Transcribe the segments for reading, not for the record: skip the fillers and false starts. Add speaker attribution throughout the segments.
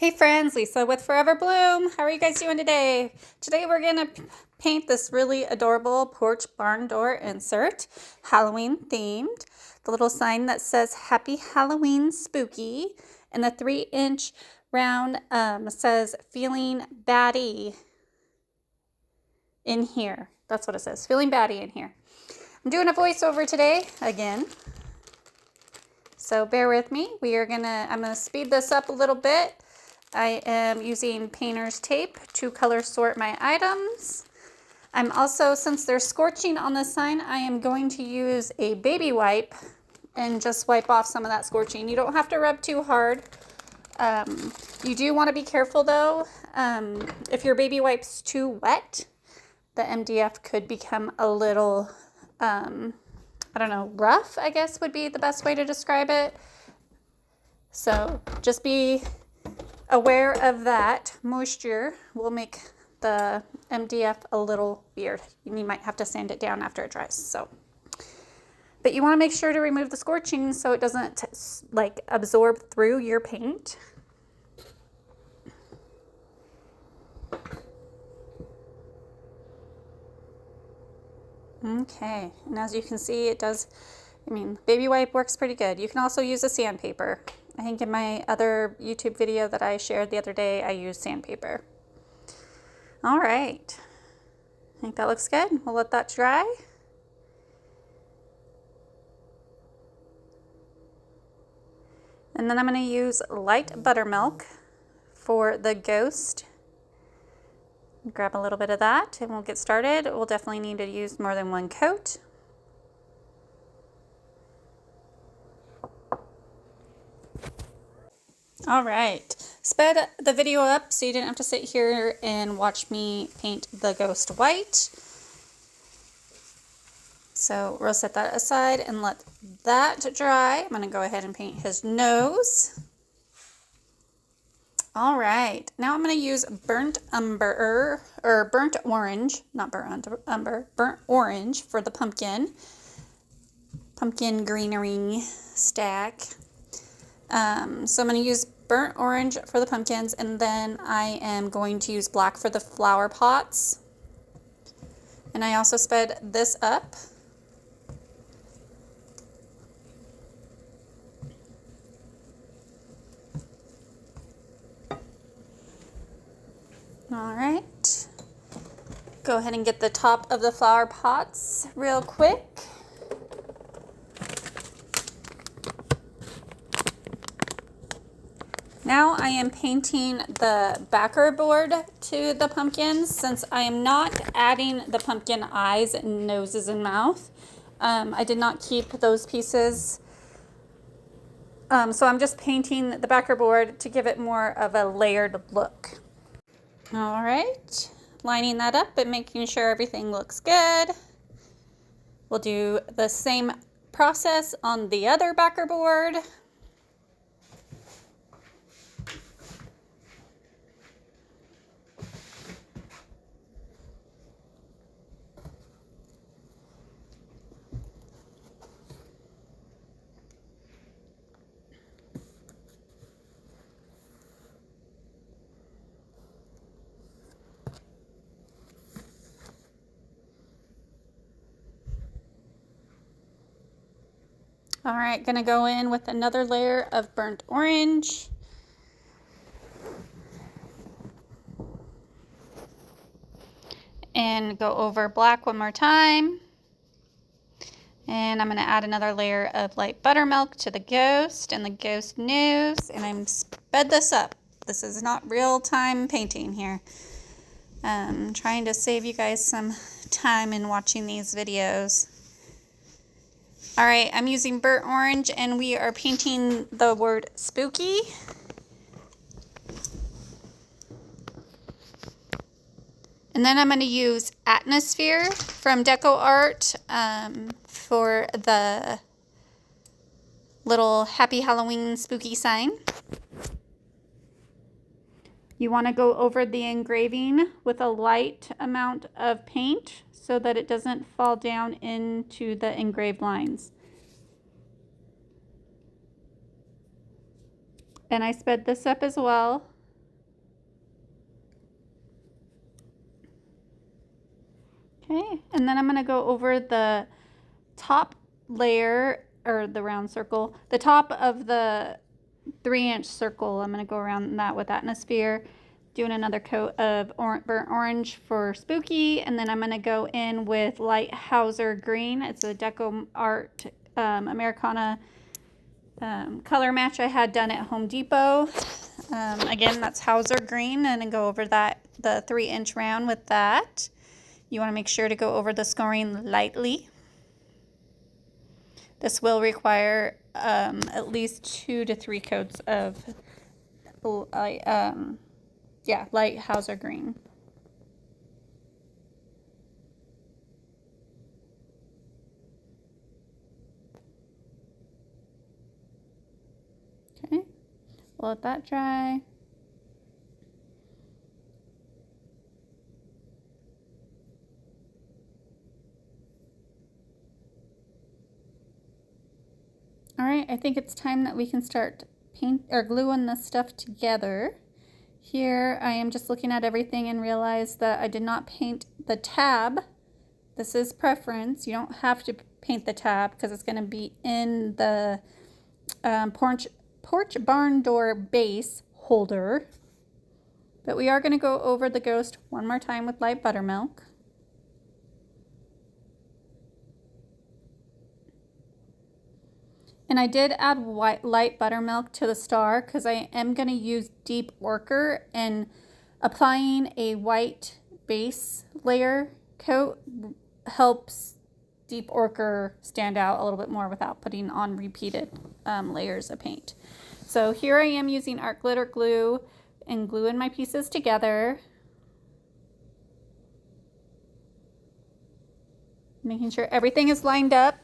Speaker 1: Hey friends, Lisa with Forever Bloom. How are you guys doing today? Today we're going to paint this really adorable porch barn door insert, Halloween themed. The little sign that says Happy Halloween Spooky, and the 3-inch round says Feeling Batty in here. That's what it says, Feeling Batty in here. I'm doing a voiceover today again, so bear with me. I'm gonna speed this up a little bit. I am using painter's tape to color sort my items. I'm also, since there's scorching on the sign, I am going to use a baby wipe and just wipe off some of that scorching. You don't have to rub too hard. You do want to be careful though. If your baby wipe's too wet, the MDF could become a little, I don't know, rough, I guess would be the best way to describe it. So just be aware of that. Moisture will make the MDF a little weird. You might have to sand it down after it dries. But you want to make sure to remove the scorching so it doesn't like absorb through your paint. Okay, and as you can see, it does, baby wipe works pretty good. You can also use a sandpaper. I think in my other YouTube video that I shared the other day, I used sandpaper. All right, I think that looks good. We'll let that dry. And then I'm going to use light buttermilk for the ghost. Grab a little bit of that and we'll get started. We'll definitely need to use more than one coat. All right, sped the video up so you didn't have to sit here and watch me paint the ghost white. So we'll set that aside and let that dry. I'm gonna go ahead and paint his nose. All right, now I'm gonna use burnt umber, or burnt orange, not burnt umber, burnt orange for the pumpkin greenery stack. So I'm gonna use burnt orange for the pumpkins, and then I am going to use black for the flower pots. And I also sped this up. All right, go ahead and get the top of the flower pots real quick. Now I am painting the backer board to the pumpkins, since I am not adding the pumpkin eyes, noses, and mouth. I did not keep those pieces. So I'm just painting the backer board to give it more of a layered look. All right, lining that up and making sure everything looks good. We'll do the same process on the other backer board. All right, gonna go in with another layer of burnt orange. And go over black one more time. And I'm gonna add another layer of light buttermilk to the ghost and the ghost nose, and I'm sped this up. This is not real time painting here. I'm trying to save you guys some time in watching these videos. All right, I'm using burnt orange and we are painting the word spooky. And then I'm going to use Atmosphere from Deco Art for the little Happy Halloween spooky sign. You want to go over the engraving with a light amount of paint so that it doesn't fall down into the engraved lines. And I sped this up as well. Okay, and then I'm going to go over the top layer, or the round circle, the top of the 3-inch circle. I'm going to go around that with Atmosphere, doing another coat of burnt orange for spooky, and then I'm going to go in with Light Hauser Green. It's a Deco Art Americana color match I had done at Home Depot. Again, that's Hauser Green, and then go over that, the 3-inch round with that. You want to make sure to go over the scoring lightly. This will require at least 2 to 3 coats of light Hauser Green. Okay, we'll let that dry. All right, I think it's time that we can start gluing this stuff together. Here I am just looking at everything and realize that I did not paint the tab. This is preference. You don't have to paint the tab because it's going to be in the porch barn door base holder. But we are going to go over the ghost one more time with light buttermilk. And I did add light buttermilk to the star because I am going to use deep ochre, and applying a white base layer coat helps deep ochre stand out a little bit more without putting on repeated layers of paint. So here I am using art glitter glue and gluing my pieces together. Making sure everything is lined up.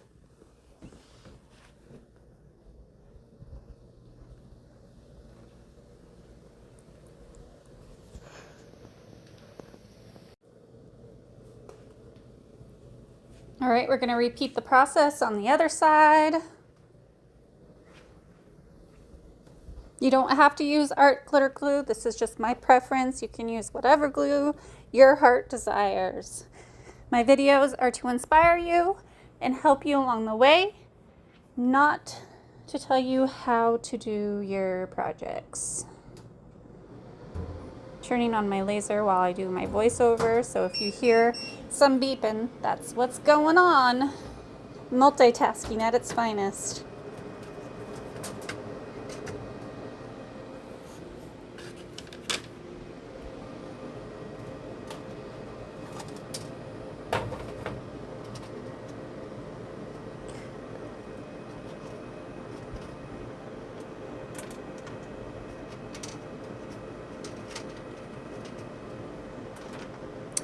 Speaker 1: All right, we're going to repeat the process on the other side. You don't have to use art glitter glue. This is just my preference. You can use whatever glue your heart desires. My videos are to inspire you and help you along the way, not to tell you how to do your projects. Turning on my laser while I do my voiceover, so if you hear some beeping, that's what's going on. Multitasking at its finest.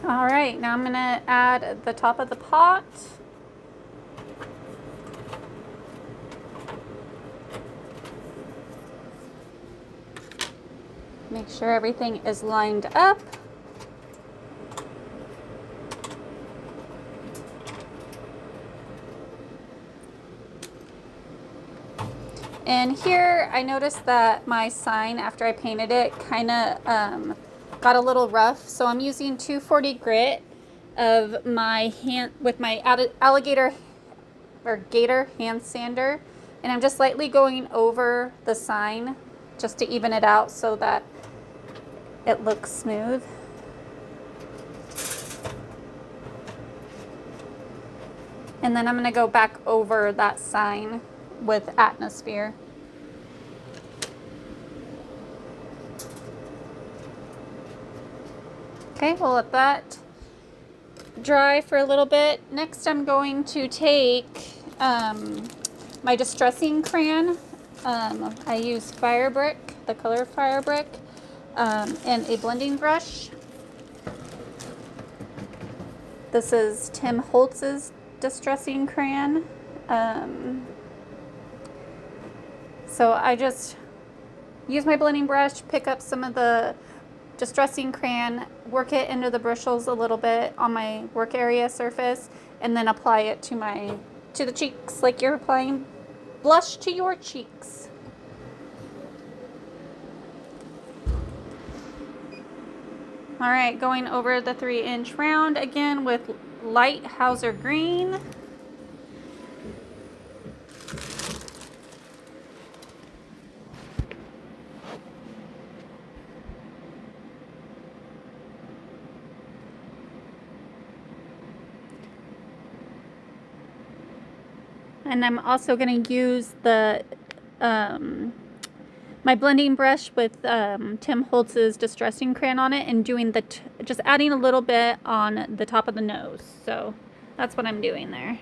Speaker 1: All right, now I'm going to add the top of the pot. Make sure everything is lined up. And here I noticed that my sign, after I painted it, kind of got a little rough. So I'm using 240 grit of my hand with my alligator or gator hand sander, and I'm just lightly going over the sign just to even it out so that it looks smooth. And then I'm going to go back over that sign with Atmosphere. Okay, we'll let that dry for a little bit. Next, I'm going to take my distressing crayon. I use Fire Brick, the color Fire Brick, and a blending brush. This is Tim Holtz's distressing crayon. So I just use my blending brush, pick up some of the distressing crayon, work it into the bristles a little bit on my work area surface, and then apply it to the cheeks like you're applying blush to your cheeks. All right, going over the 3-inch round again with light Hauser green. And I'm also going to use the my blending brush with Tim Holtz's Distressing Crayon on it and doing just adding a little bit on the top of the nose. So that's what I'm doing there.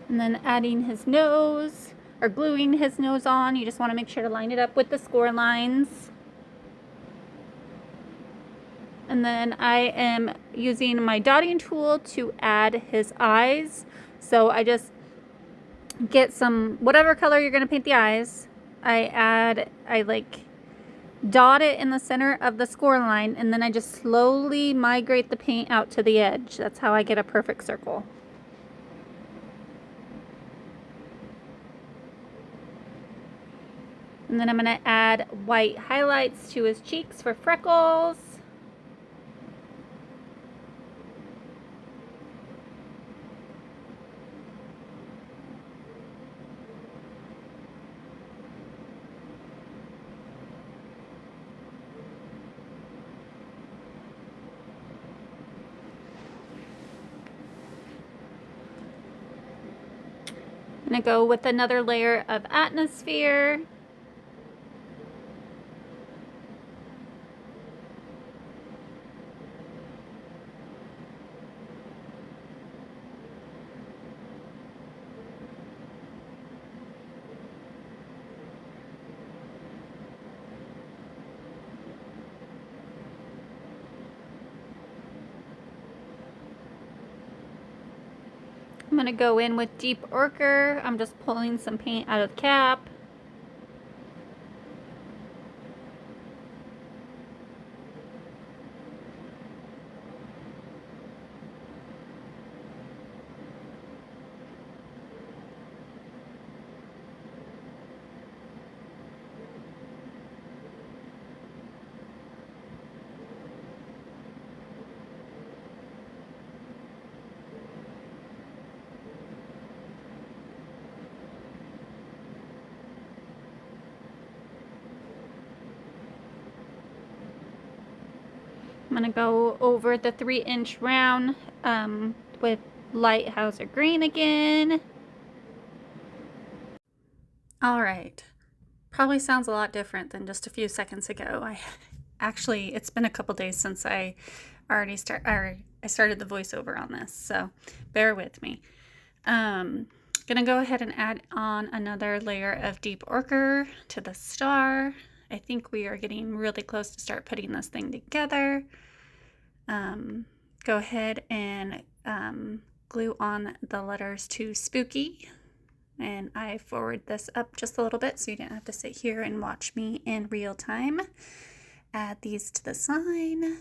Speaker 1: And then adding his nose, or gluing his nose on. You just want to make sure to line it up with the score lines. And then I am using my dotting tool to add his eyes. So I just get some, whatever color you're going to paint the eyes, I like dot it in the center of the score line, and then I just slowly migrate the paint out to the edge. That's how I get a perfect circle. And then I'm going to add white highlights to his cheeks for freckles. I'm going to go with another layer of atmosphere. I'm going to go in with deep ochre. I'm just pulling some paint out of the cap. I'm going to go over the 3-inch round with light Hauser green again. All right. Probably sounds a lot different than just a few seconds ago. Actually, it's been a couple days since I started the voiceover on this, so bear with me. Gonna go ahead and add on another layer of deep ochre to the star. I think we are getting really close to start putting this thing together. Go ahead and glue on the letters to Spooky. And I forward this up just a little bit so you didn't have to sit here and watch me in real time. Add these to the sign.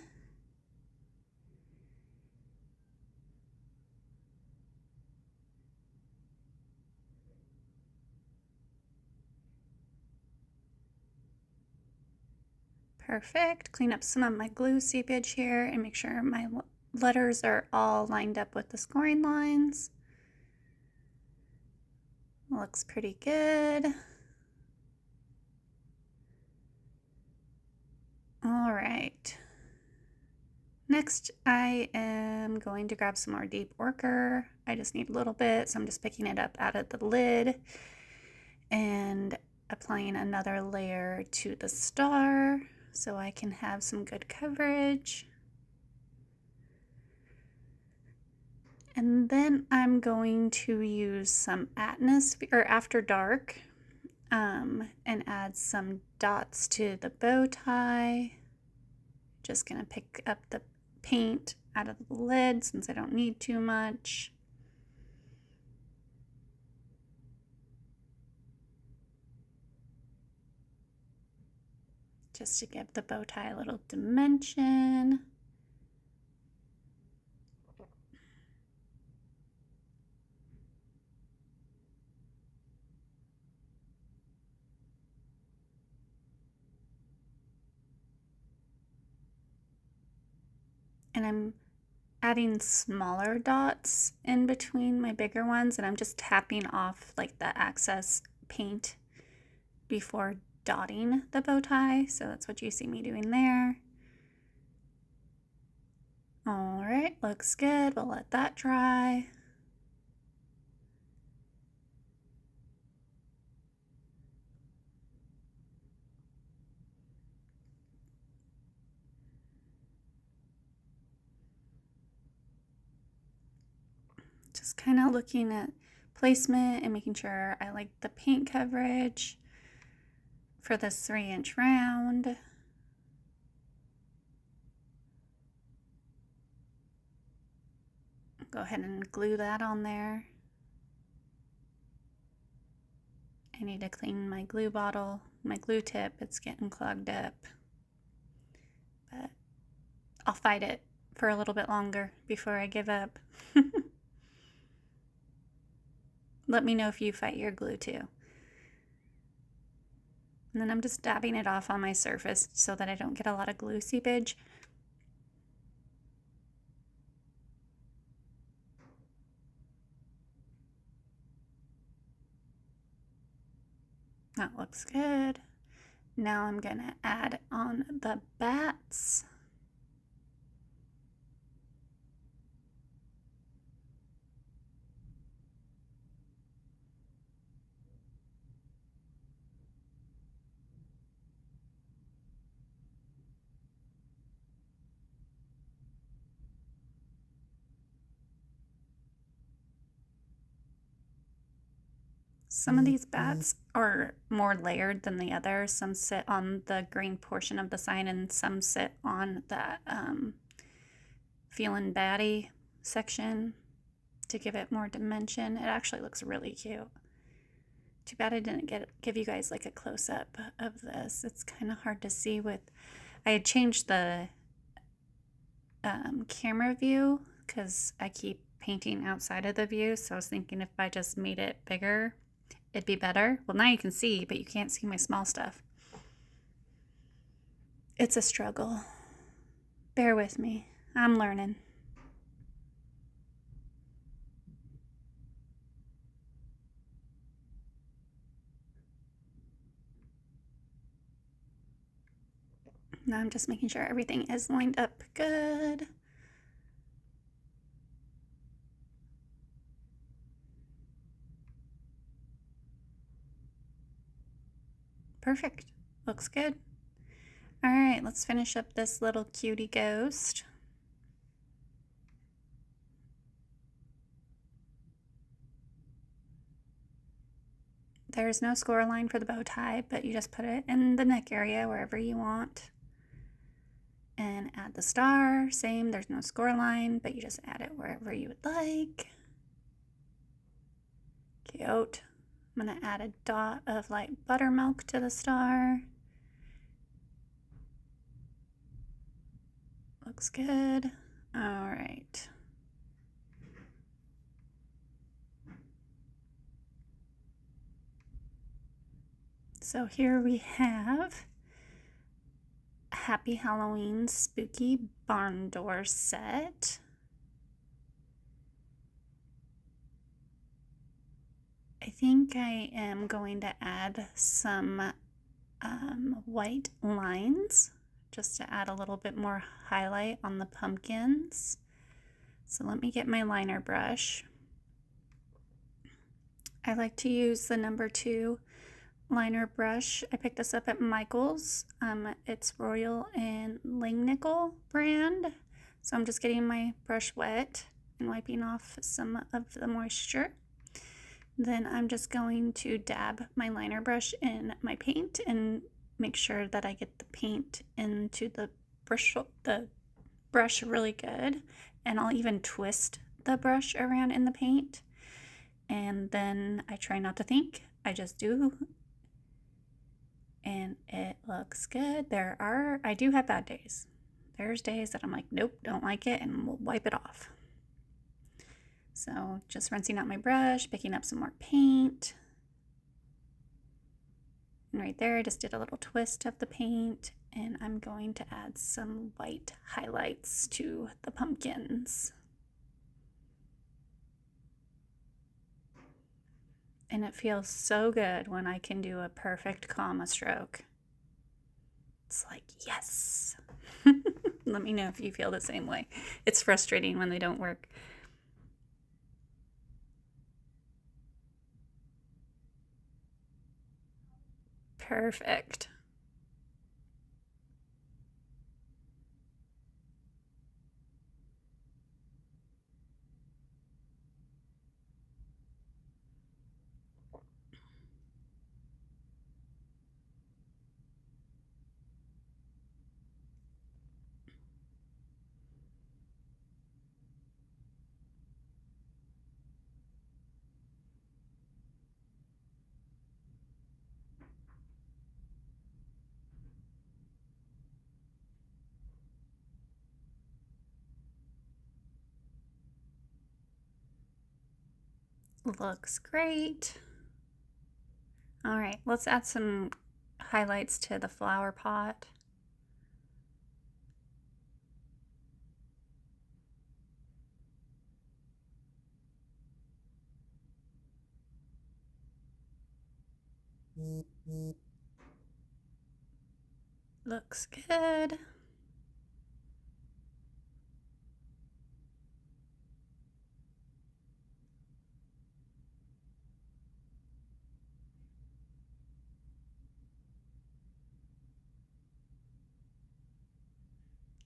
Speaker 1: Perfect. Clean up some of my glue seepage here and make sure my letters are all lined up with the scoring lines. Looks pretty good. All right. Next, I am going to grab some more deep ochre. I just need a little bit, so I'm just picking it up out of the lid and applying another layer to the star so I can have some good coverage. And then I'm going to use some atmosphere or After Dark and add some dots to the bow tie. Just gonna pick up the paint out of the lid since I don't need too much. Just to give the bow tie a little dimension. and I'm adding smaller dots in between my bigger ones, and I'm just tapping off like the excess paint before dotting the bow tie. So that's what you see me doing there. All right, looks good. We'll let that dry. Just kind of looking at placement and making sure I like the paint coverage for this 3-inch round. Go ahead and glue that on there. I need to clean my glue bottle, my glue tip. It's getting clogged up. But I'll fight it for a little bit longer before I give up. Let me know if you fight your glue too. And then I'm just dabbing it off on my surface so that I don't get a lot of glue seepage. That looks good. Now I'm gonna add on the bats. Some of these bats are more layered than the others. Some sit on the green portion of the sign and some sit on that feeling batty section to give it more dimension. It actually looks really cute. Too bad I didn't give you guys like a close-up of this. It's kind of hard to see with... I had changed the camera view because I keep painting outside of the view, so I was thinking if I just made it bigger, it'd be better. Well, now you can see, but you can't see my small stuff. It's a struggle. Bear with me. I'm learning. Now I'm just making sure everything is lined up good. Perfect. Looks good. All right, let's finish up this little cutie ghost. There's no score line for the bow tie, but you just put it in the neck area wherever you want. And add the star, same, there's no score line, but you just add it wherever you would like. Cute. I'm gonna add a dot of like buttermilk to the star. Looks good. All right. So here we have Happy Halloween Spooky Barn Door Set. I think I am going to add some white lines just to add a little bit more highlight on the pumpkins. So let me get my liner brush. I like to use the number 2 liner brush. I picked this up at Michael's. It's Royal and Langnickel brand. So I'm just getting my brush wet and wiping off some of the moisture. Then I'm just going to dab my liner brush in my paint and make sure that I get the paint into the brush really good. And I'll even twist the brush around in the paint. And then I try not to think, I just do. And it looks good. I do have bad days. There's days that I'm like, nope, don't like it, and we'll wipe it off. So just rinsing out my brush, picking up some more paint. And right there, I just did a little twist of the paint And I'm going to add some white highlights to the pumpkins. And it feels so good when I can do a perfect comma stroke. It's like, yes. Let me know if you feel the same way. It's frustrating when they don't work. Perfect. Looks great. All right, let's add some highlights to the flower pot. Looks good.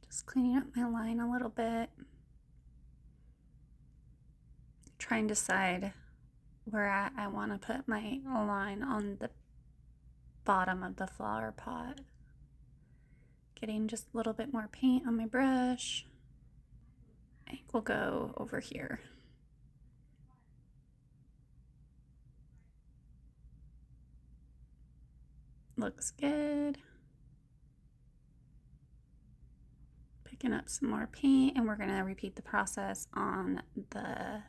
Speaker 1: Just cleaning up my line a little bit. Try and decide where I want to put my line on the bottom of the flower pot. Getting just a little bit more paint on my brush. I think we'll go over here. Looks good. Picking up some more paint, and we're going to repeat the process on the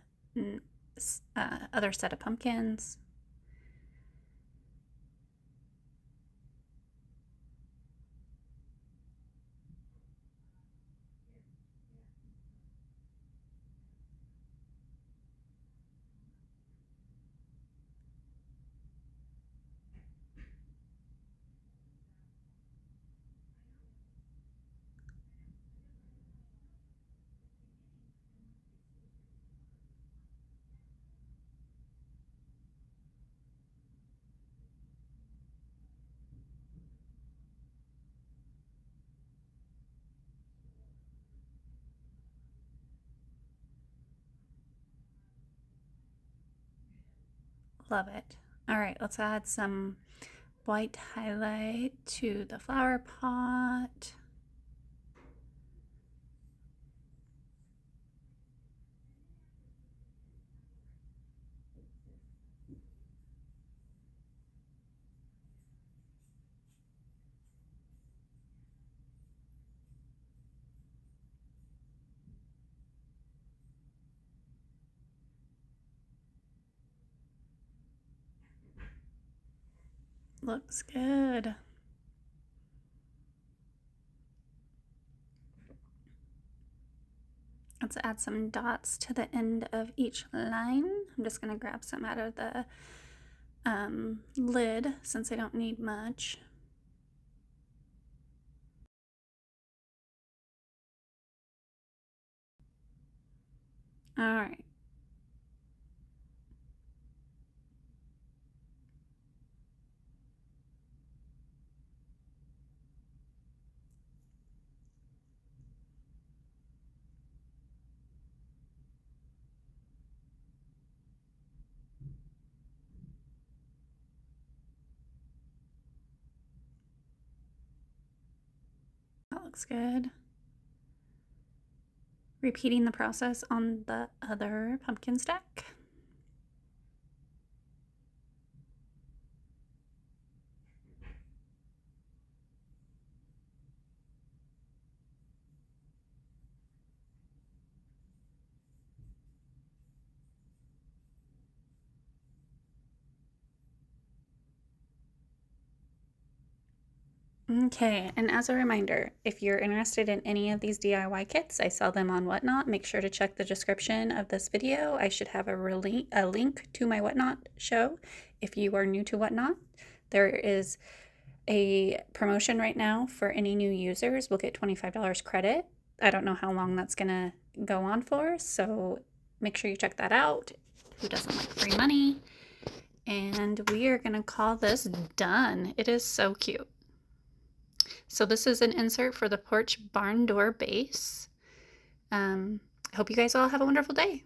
Speaker 1: other set of pumpkins. Love it. All right, let's add some white highlight to the flower pot. Looks good. Let's add some dots to the end of each line. I'm just going to grab some out of the lid since I don't need much. All right. That looks good. Repeating the process on the other pumpkin stack. Okay, and as a reminder, if you're interested in any of these DIY kits, I sell them on Whatnot. Make sure to check the description of this video. I should have a link to my Whatnot show. If you are new to Whatnot, there is a promotion right now for any new users. We'll get $25 credit. I don't know how long that's going to go on for, so make sure you check that out. Who doesn't like free money? And we are going to call this done. It is so cute. So this is an insert for the porch barn door base. I hope you guys all have a wonderful day.